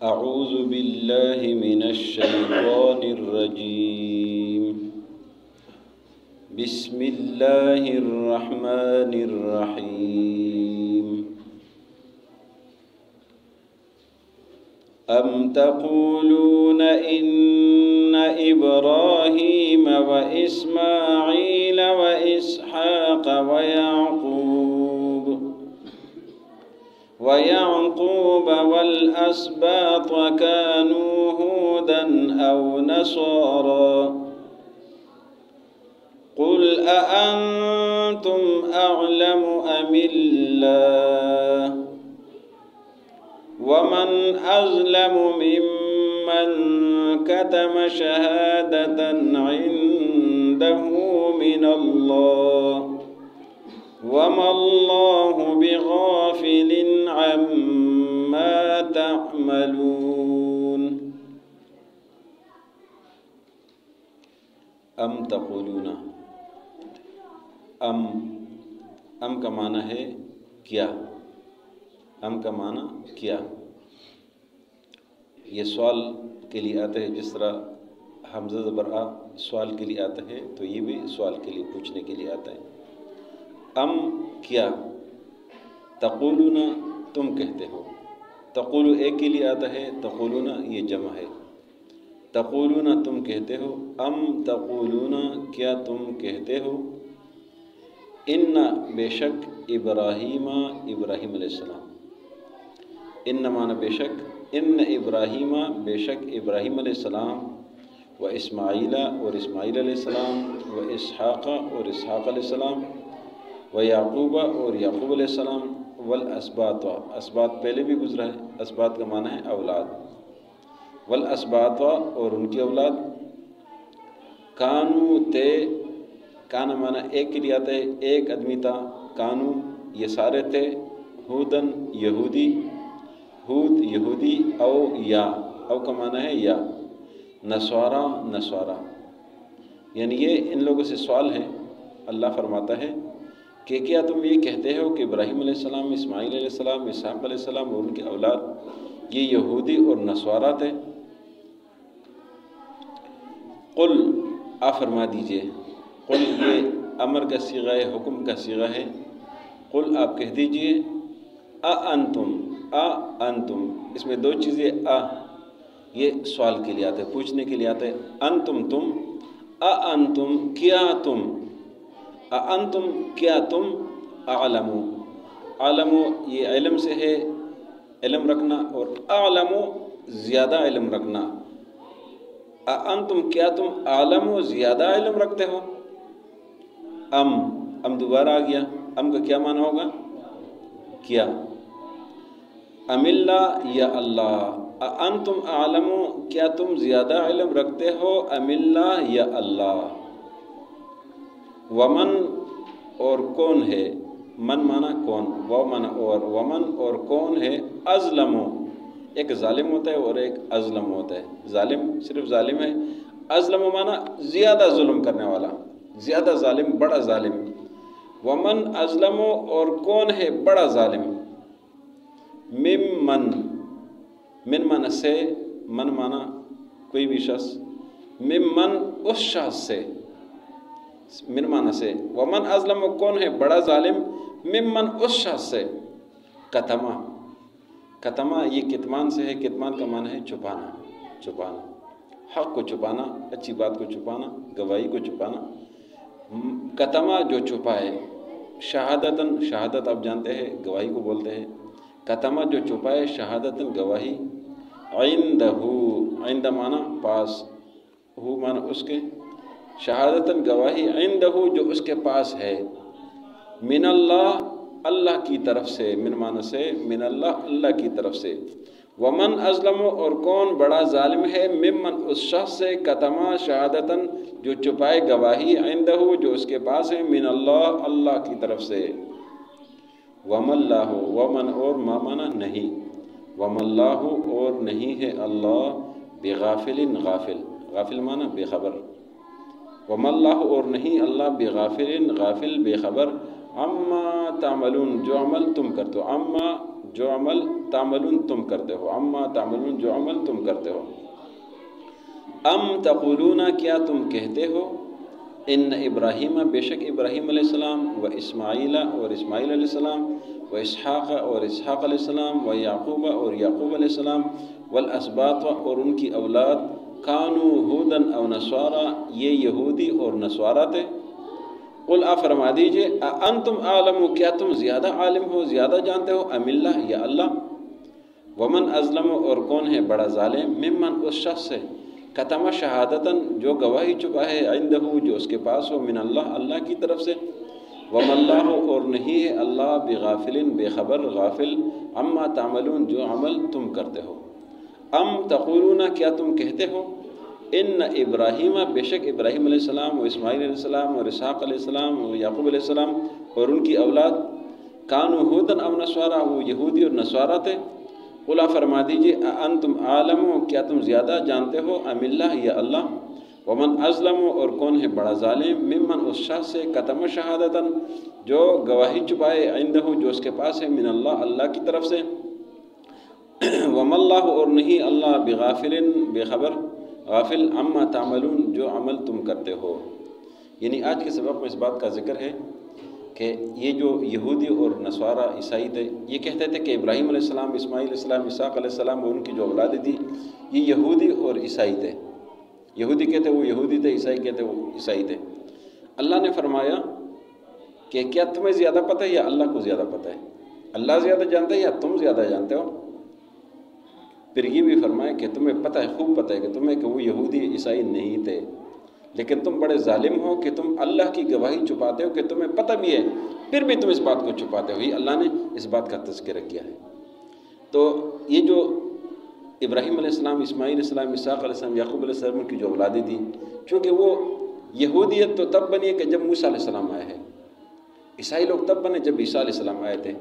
أعوذ بالله من الشيطان الرجيم. بسم الله الرحمن الرحيم. أم تقولون إن إبراهيم وإسماعيل وإسحاق ويعقوب والأسباط كانوا هودا أو نصارى قل أأنتم أعلم أم الله ومن أظلم ممن كتم شهادة عنده من الله وما الله بغافل عما تعملون. ام تقولون، ام کا معنی ہے کیا، ام کا معنی کیا. یہ سوال کے لیے آتا ہے، جس طرح حمزہ زبر آ سوال کے لیے آتا ہے تو یہ بھی سوال کے لیے، پوچھنے کے لیے آتا ہے. ام کیا، تقولون تم کہتے ہو. تقولو ایک کے لیے آتا ہے، تقولون یہ جمع ہے. تقولون تم کہتے ہو، ام تقولون کیا تم کہتے ہو، ان بے شک ابراہیم علیہ السلام. ان معنی بے شک، ان ابراہیم بے شک ابراہیم علیہ السلام، و اسماعیل اور اسماعیل علیہ السلام، و اسحاق اور اسحاق علیہ السلام، و یعقوب اور یعقوب علیہ السلام، والاسباط اسباط پہلے بھی گزرا ہے. اسباط کا معنی ہے اولاد. والاسباط اور ان کی اولاد، کانو تھے، کانا معنی ایک کے لیے آتا ہے، ایک آدمی تھا. کانو یہ سارے تھے، ہودن یہودی، ہود یہودی، او یا، او کا معنی ہے یا، نصارا نصارا. یعنی یہ ان لوگوں سے سوال ہے. اللہ فرماتا ہے کہ کیا تم یہ کہتے ہو کہ ابراہیم علیہ السلام، اسماعیل علیہ السلام، اسحاق علیہ السلام اور ان کے اولاد یہ یہودی اور نصارا تھے. قل آ فرما دیجئے، قل یہ امر کا صیغہ ہے، حکم کا صیغہ ہے. قل آپ کہہ دیجئے، انتم اس میں دو چیزیں، یہ سوال کے لیے آتا ہے، پوچھنے کے لیے آتا ہے. انتم تم، انتم کیا تم، انتم کیا تم، اعلمو، عالمو یہ علم سے ہے، علم رکھنا، اور اعلمو زیادہ علم رکھنا. انتم کیا تم اعلمو زیادہ علم رکھتے ہو. ام دوبارہ آ گیا. ام کا کیا معنی ہوگا، کیا. ام اللہ یا اللہ، انتم اعلمو کیا تم زیادہ علم رکھتے ہو، ام اللہ یا اللہ. ومن اور کون ہے، من مانا کون، و مانا اور، ومن اور کون ہے، ازلم ایک ظالم ہوتا ہے اور ایک ازلم ہوتا ہے. ظالم صرف ظالم ہے، ازلم مانا زیادہ ظلم کرنے والا، زیادہ ظالم، بڑا ظالم. ومن ازلم اور کون ہے بڑا ظالم. ممن، من مانا سے، من مانا کوئی بھی شخص، ممن اس شخص سے، من معنی سے. ومن ازلم کون ہے بڑا ظالم، ممن اس شخص سے. کتما، کتما یہ کتمان سے ہے. کتمان کا معنی ہے چھپانا، چھپانا، حق کو چھپانا، اچھی بات کو چھپانا، گواہی کو چھپانا. کتما جو چھپائے، شہادتاً شہادت آپ جانتے ہیں گواہی کو بولتے ہیں. کتما جو چھپائے، شہادتاً گواہی. عندہ، عند معنی پاس، ہو معنی اس کے، شہادتاً گواہی، عندہ جو اس کے پاس ہے. من اللہ اللہ کی طرف سے، من معنی سے، من اللہ اللہ کی طرف سے. ومن ازلم اور کون بڑا ظالم ہے، ممن اس شخص سے، کتما شہادتاً جو چھپائے گواہی، عندہ جو اس کے پاس ہے، من اللہ اللہ کی طرف سے. وما اللہ، ومن اور ما معنی نہیں، وما اللہ اور نہیں ہے اللہ، بغافل غافل، غافل معنی بے خبر. وما اللہ اور نہیں اللہ بغافل غافل بے خبر، عما تعملون جو عمل تم کرتے ہو. عما جو عمل تعملون تم کرتے ہو، عما تعملون جو عمل تم کرتے ہو۔ ام تقولون کیا تم کہتے ہو، ان ابراہیم بے شک ابراہیم علیہ السلام، و اسماعیل اور اسماعیل علیہ السلام، و اسحاق اور اسحاق علیہ السلام، و یعقوب اور یعقوب علیہ السلام، والاسباط اور ان کی اولاد، کانوا ہودن او نصارا یہ یہودی اور نصارہ تھے۔ قل آپ فرما دیجئے انتم عالم کیا تم زیادہ عالم ہو، زیادہ جانتے ہو، ام اللہ یا اللہ، ومن ازلم اور کون ہے بڑا ظالم، ممن اس شخص سے، کتم شہادتاً جو گواہی چھپا ہے، عندہ جو اس کے پاس ہو، من اللہ اللہ کی طرف سے، وما اللہ اور نہیں ہے اللہ بغافل بے خبر، غافل، عما تعملون جو عمل تم کرتے ہو۔ ام تقولون کیا تم کہتے ہو، ان ابراہیم بے شک ابراہیم علیہ السلام، و اسماعیل علیہ السلام، اور اسحاق علیہ السلام، و یعقوب علیہ السلام اور ان کی اولاد، کانوا ہودن او نصارا وہ یہودی اور نصارہ تھے۔ قل فرما دیجئے انتم عالم کیا تم زیادہ جانتے ہو، ام اللہ یا اللہ، ومن ازلم اور کون ہے بڑا ظالم، ممن اس شخص سے، کتم شہادتاً جو گواہی چھپائے، عندہ جو اس کے پاس ہے، من اللہ اللہ کی طرف سے، وما اللہ اور نہیں اللہ بغافل بے خبر، غافل، عما تعملون جو عمل تم کرتے ہو۔ یعنی آج کے سبق میں اس بات کا ذکر ہے کہ یہ جو یہودی اور نصارہ عیسائی تھے، یہ کہتے تھے کہ ابراہیم علیہ السلام، اسماعیل علیہ السلام، اسحاق علیہ السلام اور ان کی جو اولادیں تھی یہ یہودی اور عیسائی تھے۔ یہودی کہتے وہ یہودی تھے، عیسائی کہتے وہ عیسائی تھے۔ اللہ نے فرمایا کہ کیا تمہیں زیادہ پتہ ہے یا اللہ کو زیادہ پتہ ہے؟ اللہ زیادہ جانتا ہے یا تم زیادہ جانتے ہو؟ پھر یہ بھی فرمایا کہ تمہیں پتہ ہے، خوب پتہ ہے کہ تمہیں کہ وہ یہودی عیسائی نہیں تھے، لیکن تم بڑے ظالم ہو کہ تم اللہ کی گواہی چھپاتے ہو کہ تمہیں پتہ بھی ہے، پھر بھی تم اس بات کو چھپاتے ہو۔ یہ اللہ نے اس بات کا تذکرہ کیا ہے۔ تو یہ جو ابراہیم علیہ السلام، اسماعیل علیہ السلام، اسحاق علیہ السلام، یعقوب علیہ السلام کی جو اولادیں تھیں، چونکہ وہ یہودیت تو تب بنی ہے کہ جب موسیٰ علیہ السلام آئے ہیں، عیسائی لوگ تب بنے جب عیسیٰ علیہ السلام آئے تھے،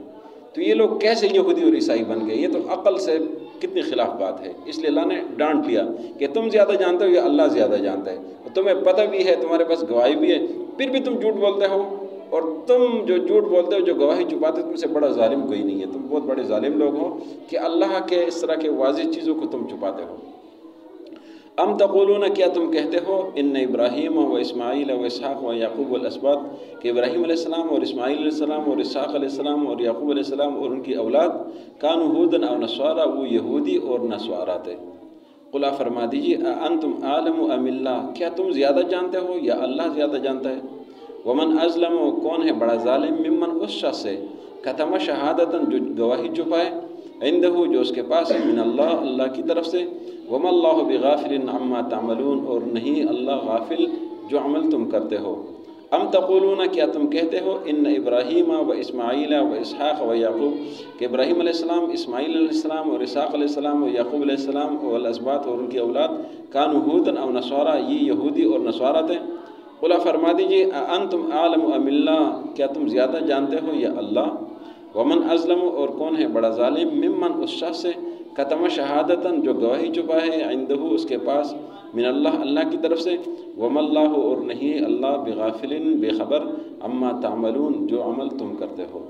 تو یہ لوگ کیسے یہودی اور عیسائی بن گئے؟ یہ تو عقل سے کتنی خلاف بات ہے۔ اس لیے اللہ نے ڈانٹ دیا کہ تم زیادہ جانتے ہو یا اللہ زیادہ جانتا ہے، تمہیں پتہ بھی ہے، تمہارے پاس گواہی بھی ہے، پھر بھی تم جھوٹ بولتے ہو، اور تم جو جھوٹ بولتے ہو، جو گواہی چھپاتے ہو، تم سے بڑا ظالم کوئی نہیں ہے۔ تم بہت بڑے ظالم لوگ ہو کہ اللہ کے اس طرح کے واضح چیزوں کو تم چھپاتے ہو۔ ام تقولون کیا تم کہتے ہو، ان ابراہیم و اسماعیل و اسحاق و یعقوب والاسباط کہ ابراہیم علیہ السلام اور اسماعیل علیہ السلام اور اسحاق علیہ السلام اور یعقوب علیہ السلام اور ان کی اولاد، کانوا ہودن او نصارا وہ یہودی اور نصارہ تھے۔ قل فرما دیجیے انتم عالم ام اللہ کیا تم زیادہ جانتے ہو یا اللہ زیادہ جانتا ہے؟ ومن ازلم کون ہے بڑا ظالم، ممن اس شخص سے، کتم شہادتاً جو گواہی چھپائے، عندہ جو اس کے پاس ہے، من اللہ اللہ کی طرف سے، وما اللہ بغافل عما تعملون اور نہیں اللہ غافل جو عمل تم کرتے ہو۔ ام تقولون کیا تم کہتے ہو، ان ابراہیم و اسماعیل و اسحاق و یعقوب کہ ابراہیم علیہ السلام، اسماعیل علیہ السلام اور اسحاق علیہ السلام اور یعقوب علیہ السلام والاسباط اور ان کی اولاد، کانوا ہودن او نصارا یہ یہودی اور نصارہ تھے۔ قل فرما دیجیے انتم عالم ام اللہ کیا تم زیادہ جانتے ہو یا اللہ، ومن ازلم اور کون ہے بڑا ظالم، ممن اس شخص سے، کتم شہادتاً جو گواہی چھپا ہے، عندہ اس کے پاس، من اللہ اللہ کی طرف سے، وما اللہ اور نہیں اللہ بغافل بے خبر، عما تعملون جو عمل تم کرتے ہو۔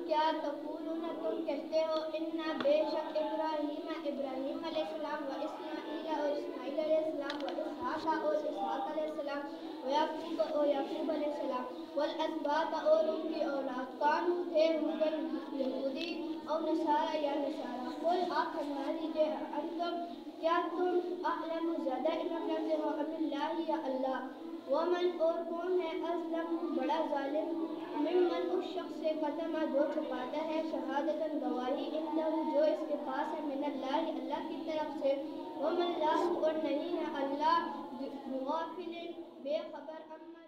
کیا تقولون تم کہتے ہو، انا بے شک ابراہیم علیہ السلام و اسماعیل اور اسماعیل علیہ السلام و اسحاق اور اسحاق علیہ السلام و یعقوب علیہ السلام والاسباط اور ان کی اولاد، کانوا تھے ہودن یہودی اور نصارا یا نصارہ۔ قل آپ فرما دیجیے انتم کیا تم اعلم زیادہ علم رکھتے ہو، ام اللہ یا اللہ، ومن اور کون ہے ازلم بڑا ظالم، ممن اس شخص سے کتم جو چھپاتا ہے، شہادتاً گواہی، عندہ جو اس کے پاس ہے، من اللہ اللہ کی طرف سے، وما اللہ اور نہیں ہے اللہ بغافل بے خبر، اما